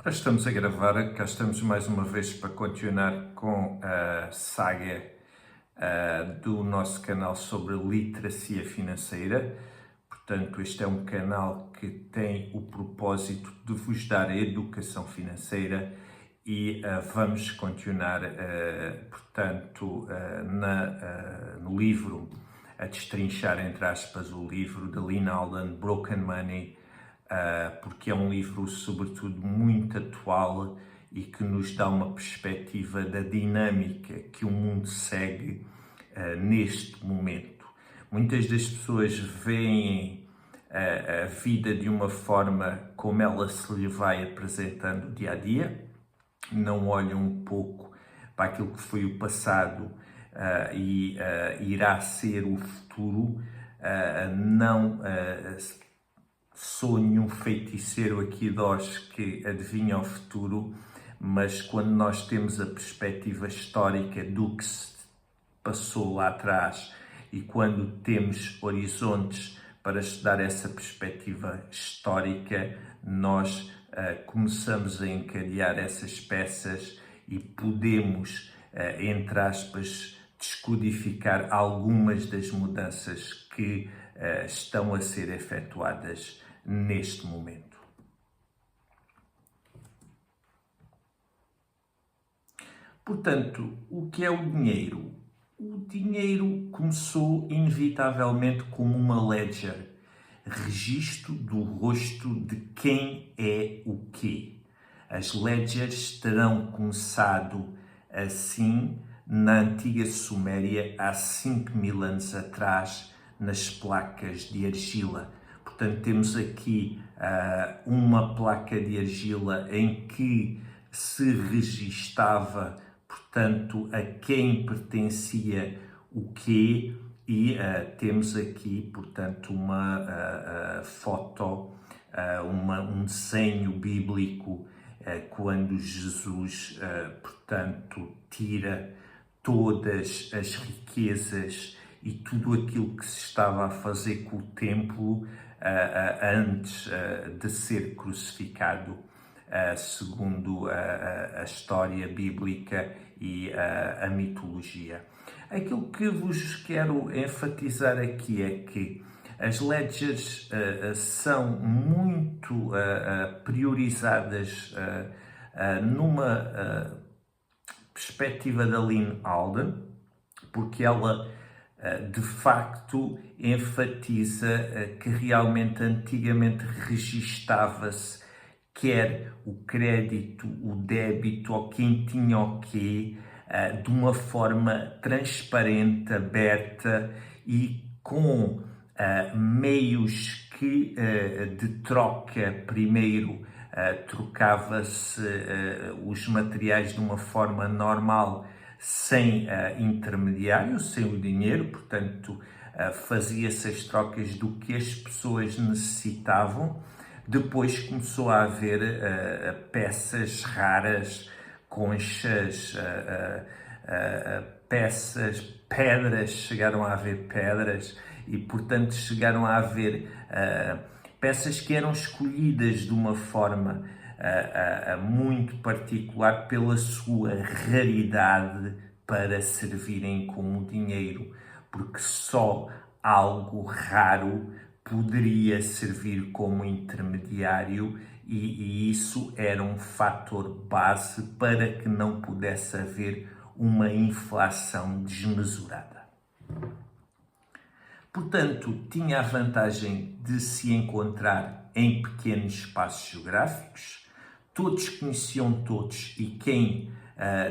Ora, estamos a gravar, cá estamos mais uma vez para continuar com a saga do nosso canal sobre literacia financeira. Portanto, este é um canal que tem o propósito de vos dar a educação financeira e vamos continuar, portanto, no livro, a destrinchar, entre aspas, o livro de Lynn Alden, Broken Money, porque é um livro, sobretudo, muito atual e que nos dá uma perspectiva da dinâmica que o mundo segue neste momento. Muitas das pessoas veem a vida de uma forma como ela se lhe vai apresentando dia a dia, não olham um pouco para aquilo que foi o passado e irá ser o futuro, não sou nenhum feiticeiro aqui de Oz que adivinha o futuro, mas quando nós temos a perspectiva histórica do que se passou lá atrás e quando temos horizontes para estudar essa perspectiva histórica, nós começamos a encadear essas peças e podemos, entre aspas, descodificar algumas das mudanças que estão a ser efetuadas neste momento. Portanto, o que é o dinheiro? O dinheiro começou inevitavelmente como uma ledger, registro do rosto de quem é o quê. As ledgers terão começado assim na antiga Suméria há 5.000 anos atrás, nas placas de argila. Portanto, temos aqui uma placa de argila em que se registava, portanto, a quem pertencia o quê, e temos aqui, portanto, uma foto, um desenho bíblico quando Jesus, portanto, tira todas as riquezas e tudo aquilo que se estava a fazer com o templo antes de ser crucificado, segundo a história bíblica e a mitologia. Aquilo que vos quero enfatizar aqui é que as ledgers são muito priorizadas numa perspectiva da Lynn Alden, porque ela de facto enfatiza que realmente antigamente registava-se quer o crédito, o débito ou quem tinha o quê, de uma forma transparente, aberta e com meios que de troca. Primeiro trocava-se os materiais de uma forma normal, sem intermediários, sem o dinheiro, portanto fazia-se as trocas do que as pessoas necessitavam. Depois começou a haver peças raras, conchas, peças, pedras, chegaram a haver pedras e, portanto, chegaram a haver peças que eram escolhidas de uma forma muito particular pela sua raridade para servirem como dinheiro, porque só algo raro poderia servir como intermediário e isso era um fator base para que não pudesse haver uma inflação desmesurada. Portanto, tinha a vantagem de se encontrar em pequenos espaços geográficos, todos conheciam todos e quem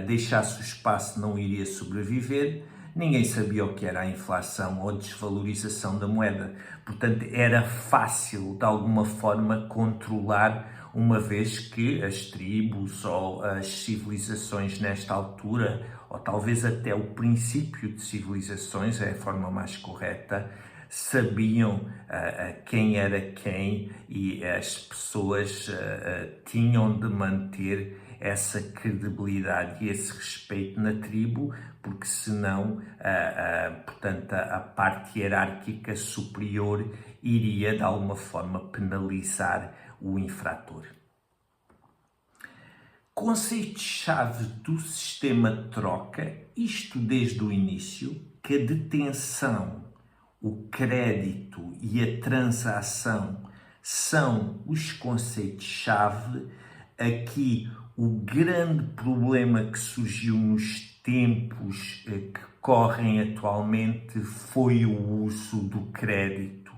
deixasse o espaço não iria sobreviver. Ninguém sabia o que era a inflação ou desvalorização da moeda, portanto era fácil de alguma forma controlar, uma vez que as tribos ou as civilizações nesta altura, ou talvez até o princípio de civilizações, é a forma mais correta, sabiam quem era quem e as pessoas tinham de manter essa credibilidade e esse respeito na tribo, porque senão, portanto, a parte hierárquica superior iria de alguma forma penalizar o infrator. conceito-chave do sistema de troca, isto desde o início, que a detenção, o crédito e a transação são os conceitos-chave. Aqui o grande problema que surgiu nos tempos que correm atualmente foi o uso do crédito.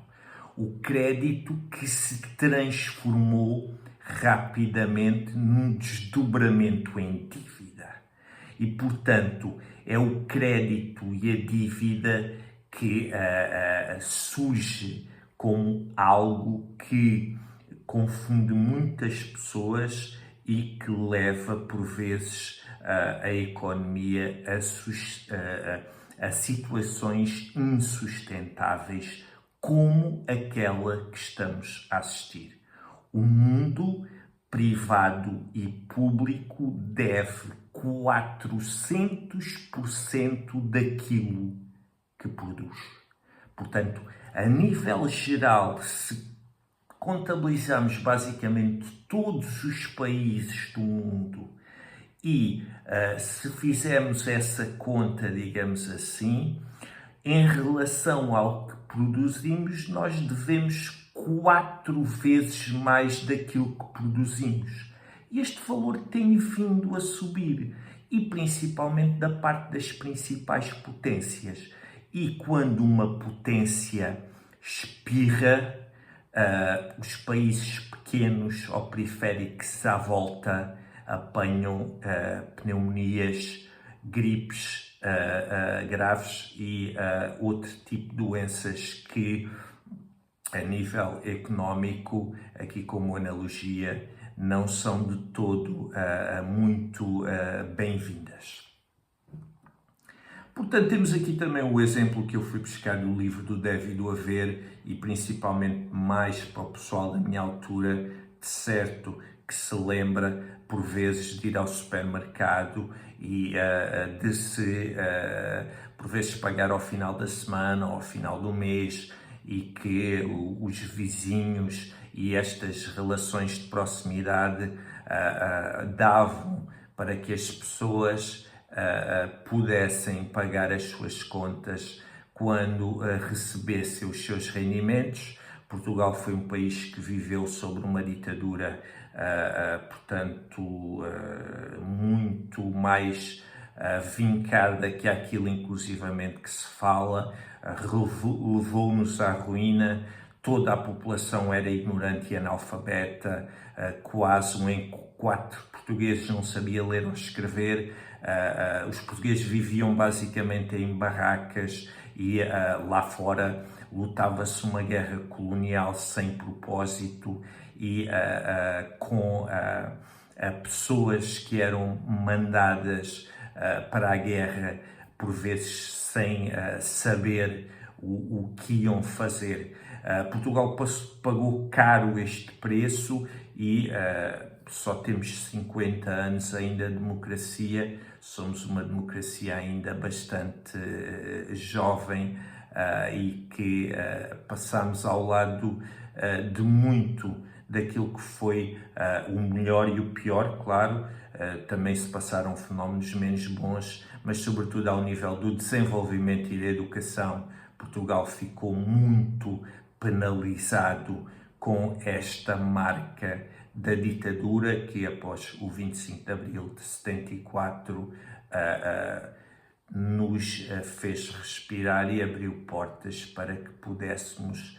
O crédito que se transformou rapidamente num desdobramento em dívida. E, portanto, é o crédito e a dívida que surge como algo que confunde muitas pessoas e que leva, por vezes, a economia a situações insustentáveis, como aquela que estamos a assistir. O mundo privado e público deve 400% daquilo que produz. Portanto, a nível geral, se contabilizarmos basicamente todos os países do mundo e se fizermos essa conta, digamos assim, em relação ao que produzimos, nós devemos 4 vezes mais daquilo que produzimos. E este valor tem vindo a subir, e principalmente da parte das principais potências. E quando uma potência espirra, os países pequenos ou periféricos à volta apanham pneumonias, gripes graves e outro tipo de doenças que, a nível económico, aqui como analogia, não são de todo muito bem-vindas. Portanto, temos aqui também o exemplo que eu fui buscar do livro do Deve e do Haver, e principalmente mais para o pessoal da minha altura, de certo que se lembra por vezes de ir ao supermercado e por vezes pagar ao final da semana ou ao final do mês, e que os vizinhos e estas relações de proximidade davam para que as pessoas pudessem pagar as suas contas quando recebessem os seus rendimentos. Portugal foi um país que viveu sobre uma ditadura, portanto, muito mais vincada que aquilo inclusivamente que se fala, levou-nos à ruína. Toda a população era ignorante e analfabeta, quase um em 4 portugueses não sabia ler ou escrever. Os portugueses viviam basicamente em barracas e lá fora lutava-se uma guerra colonial sem propósito e com pessoas que eram mandadas para a guerra, por vezes sem saber o que iam fazer. Portugal pagou caro este preço e só temos 50 anos ainda de democracia. Somos uma democracia ainda bastante jovem e que passamos ao lado de muito daquilo que foi o melhor e o pior, claro. Também se passaram fenómenos menos bons, mas sobretudo ao nível do desenvolvimento e da educação, Portugal ficou muito penalizado com esta marca da ditadura que, após o 25 de abril de 74, nos fez respirar e abriu portas para que pudéssemos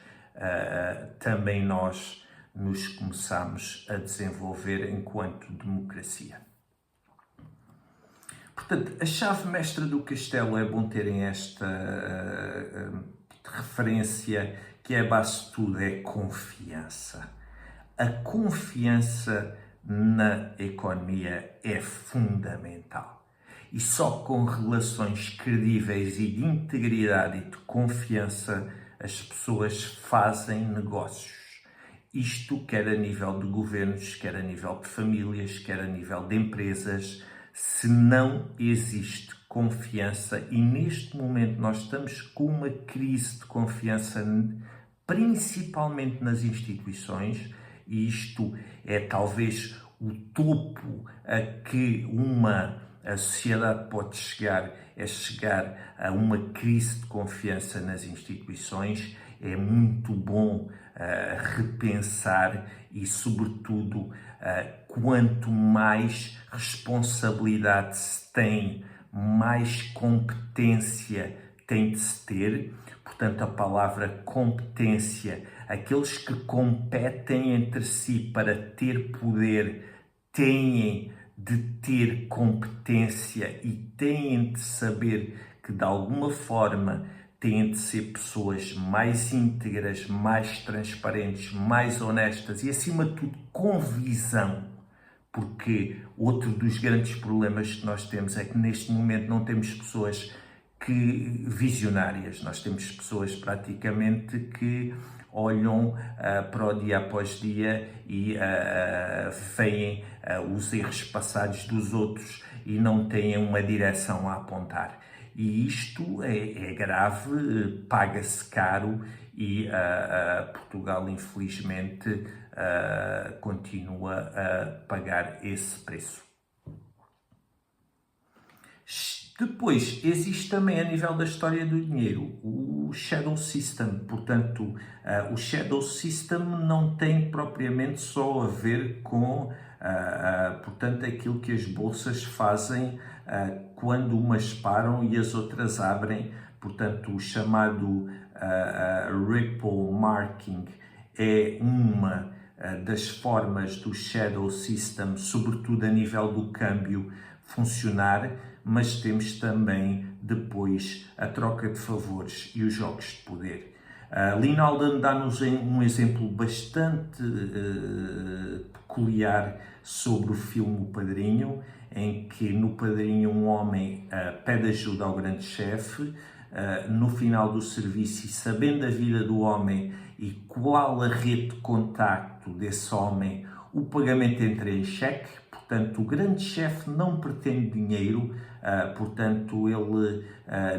também nós nos começarmos a desenvolver enquanto democracia. Portanto, a chave mestra do castelo, é bom terem esta referência, que é a base de tudo, é confiança. A confiança na economia é fundamental. E só com relações credíveis e de integridade e de confiança as pessoas fazem negócios. Isto quer a nível de governos, quer a nível de famílias, quer a nível de empresas. Se não existe confiança, e neste momento nós estamos com uma crise de confiança, principalmente nas instituições, e isto é talvez o topo a que a sociedade pode chegar é chegar a uma crise de confiança nas instituições. É muito bom repensar e, sobretudo, quanto mais responsabilidade se tem, mais competência tem de se ter. Portanto, a palavra competência, aqueles que competem entre si para ter poder, têm de ter competência e têm de saber que, de alguma forma, têm de ser pessoas mais íntegras, mais transparentes, mais honestas e, acima de tudo, com visão. Porque outro dos grandes problemas que nós temos é que, neste momento, não temos pessoas visionárias. Nós temos pessoas praticamente que olham para o dia após dia e veem os erros passados dos outros e não têm uma direção a apontar. E isto é grave, paga-se caro e Portugal, infelizmente, continua a pagar esse preço. Depois, existe também, a nível da história do dinheiro, o Shadow System. Portanto, o Shadow System não tem propriamente só a ver com, portanto, aquilo que as bolsas fazem quando umas param e as outras abrem. Portanto, o chamado Ripple Marking é uma das formas do Shadow System, sobretudo a nível do câmbio, funcionar, mas temos também depois a troca de favores e os jogos de poder. Lyn Alden dá-nos um exemplo bastante peculiar sobre o filme O Padrinho, em que no Padrinho um homem pede ajuda ao grande chefe, no final do serviço, e sabendo a vida do homem e qual a rede de contacto desse homem, o pagamento entra em cheque. Portanto, o grande chefe não pretende dinheiro, portanto, ele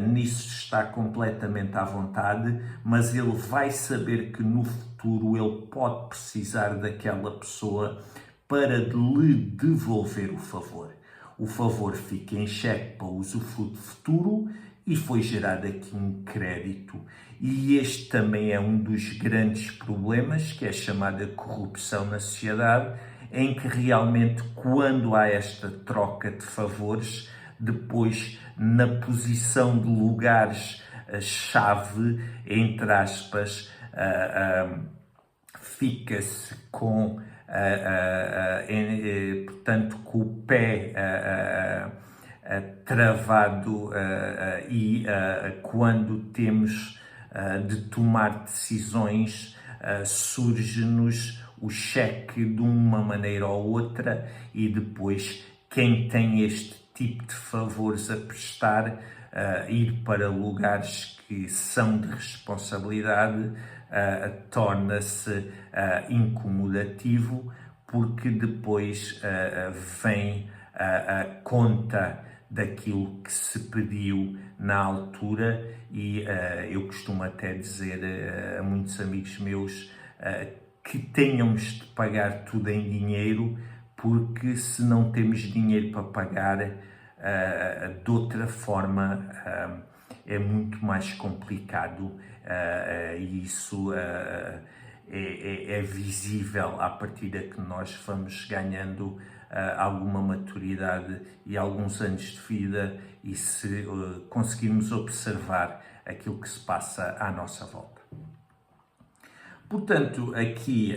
nisso está completamente à vontade, mas ele vai saber que no futuro ele pode precisar daquela pessoa para lhe devolver o favor. O favor fica em cheque para usufruto futuro e foi gerado aqui um crédito. E este também é um dos grandes problemas, que é a chamada corrupção na sociedade, em que realmente, quando há esta troca de favores, depois na posição de lugares-chave, entre aspas, fica-se com, portanto, com o pé travado e quando temos de tomar decisões, surge-nos o cheque de uma maneira ou outra e depois quem tem este tipo de favores a prestar, ir para lugares que são de responsabilidade, torna-se incomodativo, porque depois vem a conta daquilo que se pediu na altura e eu costumo até dizer a muitos amigos meus que tenhamos de pagar tudo em dinheiro, porque se não temos dinheiro para pagar de outra forma é muito mais complicado e isso é visível à partida que nós vamos ganhando alguma maturidade e alguns anos de vida e se conseguirmos observar aquilo que se passa à nossa volta. Portanto, aqui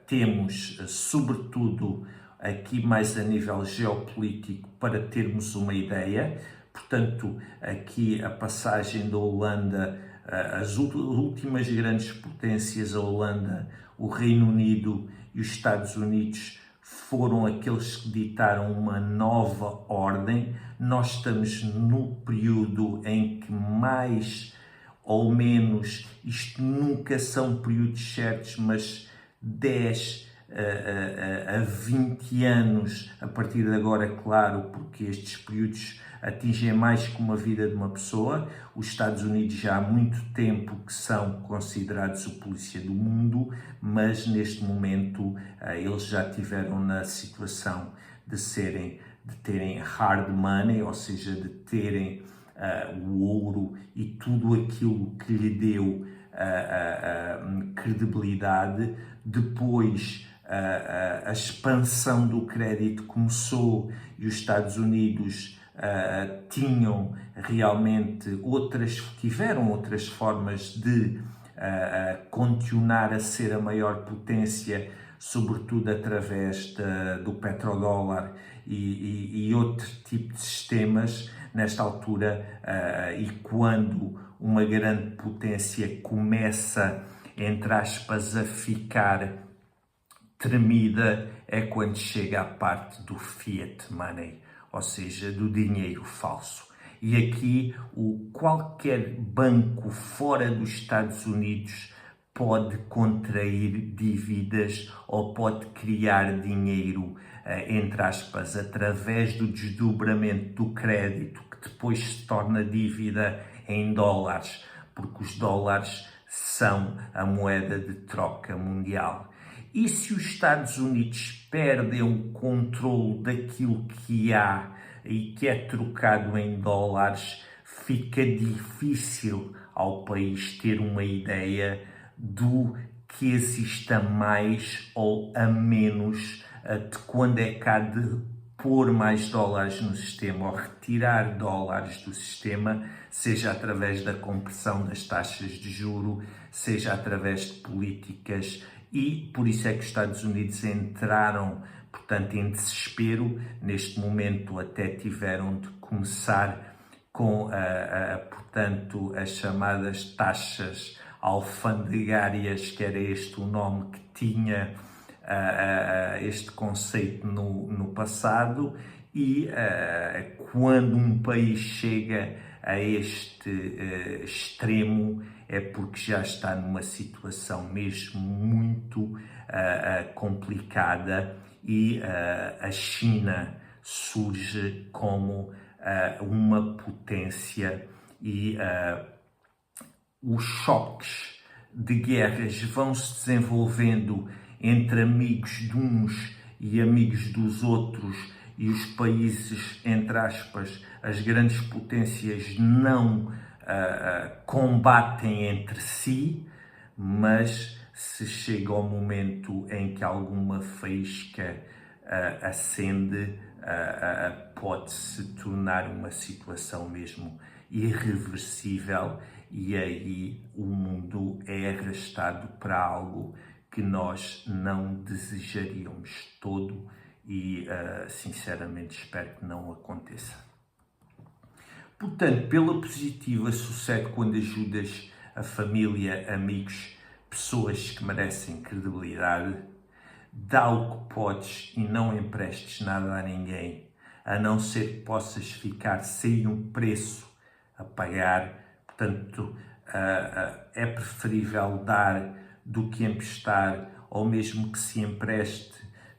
temos, sobretudo, aqui mais a nível geopolítico, para termos uma ideia. Portanto, aqui a passagem da Holanda, as últimas grandes potências, a Holanda, o Reino Unido e os Estados Unidos, foram aqueles que ditaram uma nova ordem. Nós estamos no período em que mais ou menos, isto nunca são períodos certos, mas 10 a 20 anos, a partir de agora, claro, porque estes períodos atingem mais que uma vida de uma pessoa. Os Estados Unidos já há muito tempo que são considerados a polícia do mundo, mas neste momento eles já tiveram na situação de terem hard money, ou seja, de terem o ouro e tudo aquilo que lhe deu credibilidade. Depois a expansão do crédito começou e os Estados Unidos tiveram outras formas de continuar a ser a maior potência, sobretudo através do petrodólar e outro tipo de sistemas. Nesta altura, e quando uma grande potência começa, entre aspas, a ficar tremida, é quando chega a parte do fiat money, ou seja, do dinheiro falso. E aqui qualquer banco fora dos Estados Unidos pode contrair dívidas ou pode criar dinheiro, entre aspas, através do desdobramento do crédito, que depois se torna dívida em dólares, porque os dólares são a moeda de troca mundial. E se os Estados Unidos perdem o controle daquilo que há e que é trocado em dólares, fica difícil ao país ter uma ideia do que exista mais ou a menos, de quando é que há de pôr mais dólares no sistema ou retirar dólares do sistema, seja através da compressão das taxas de juro, seja através de políticas. E por isso é que os Estados Unidos entraram, portanto, em desespero. Neste momento até tiveram de começar com, portanto, as chamadas taxas alfandegárias, que era este o nome que tinha este conceito no passado. E quando um país chega a este extremo, é porque já está numa situação mesmo muito complicada, e a China surge como uma potência, e os choques de guerras vão se desenvolvendo entre amigos de uns e amigos dos outros, e os países, entre aspas, as grandes potências não combatem entre si, mas se chega ao momento em que alguma faísca acende, pode se tornar uma situação mesmo irreversível, e aí o mundo é arrastado para algo que nós não desejaríamos todo, e sinceramente espero que não aconteça. Portanto, pela positiva, sucede quando ajudas a família, amigos, pessoas que merecem credibilidade. Dá o que podes e não emprestes nada a ninguém, a não ser que possas ficar sem um preço a pagar. Portanto, é preferível dar do que emprestar, ou mesmo que se empreste,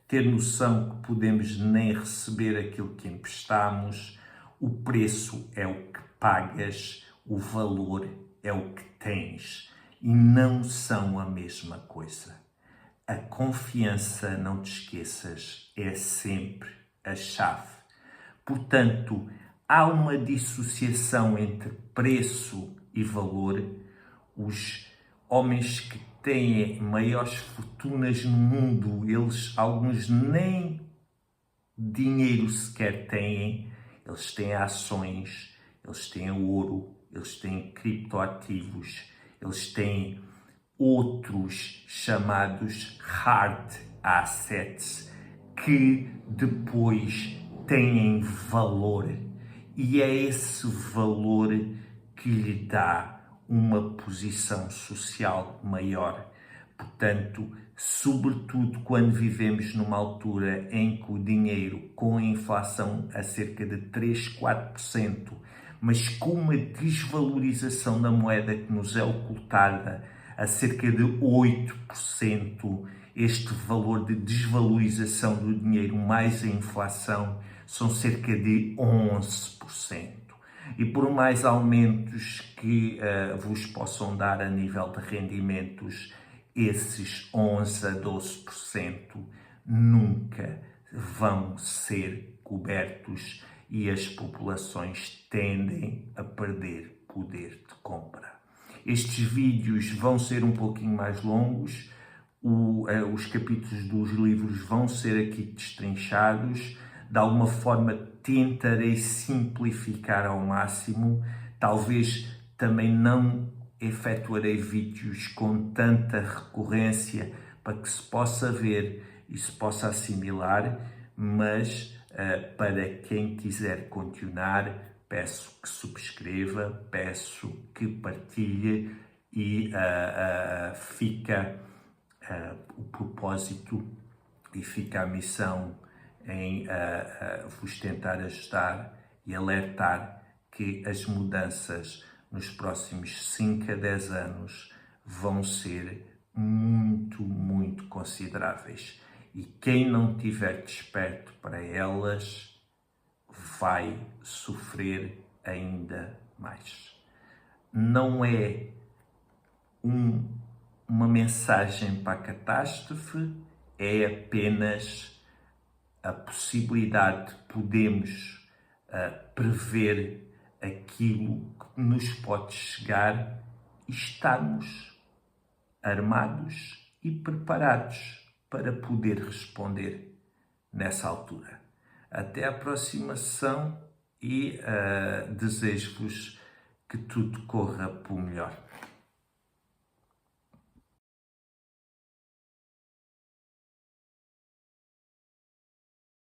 ter noção que podemos nem receber aquilo que emprestamos. O preço é o que pagas, o valor é o que tens, e não são a mesma coisa. A confiança, não te esqueças, é sempre a chave. Portanto, há uma dissociação entre preço e valor. Os homens que têm maiores fortunas no mundo, alguns nem dinheiro sequer têm. Eles têm ações, eles têm ouro, eles têm criptoativos, eles têm outros chamados hard assets, que depois têm valor, e é esse valor que lhe dá uma posição social maior. Portanto, sobretudo quando vivemos numa altura em que o dinheiro, com a inflação a cerca de 3, 4%, mas com uma desvalorização da moeda que nos é ocultada a cerca de 8%, este valor de desvalorização do dinheiro mais a inflação, são cerca de 11%. E por mais aumentos que vos possam dar a nível de rendimentos, esses 11 a 12% nunca vão ser cobertos e as populações tendem a perder poder de compra. Estes vídeos vão ser um pouquinho mais longos, os capítulos dos livros vão ser aqui destrinchados. De alguma forma tentarei simplificar ao máximo, talvez também não efetuarei vídeos com tanta recorrência para que se possa ver e se possa assimilar, mas para quem quiser continuar, peço que subscreva, peço que partilhe e fica o propósito e fica a missão em vos tentar ajudar e alertar que as mudanças nos próximos 5 a 10 anos vão ser muito, muito consideráveis. E quem não estiver desperto para elas vai sofrer ainda mais. Não é uma mensagem para a catástrofe, é apenas a possibilidade de podermos prever aquilo que nos pode chegar e estarmos armados e preparados para poder responder nessa altura. Até à próxima sessão e desejo-vos que tudo corra para o melhor.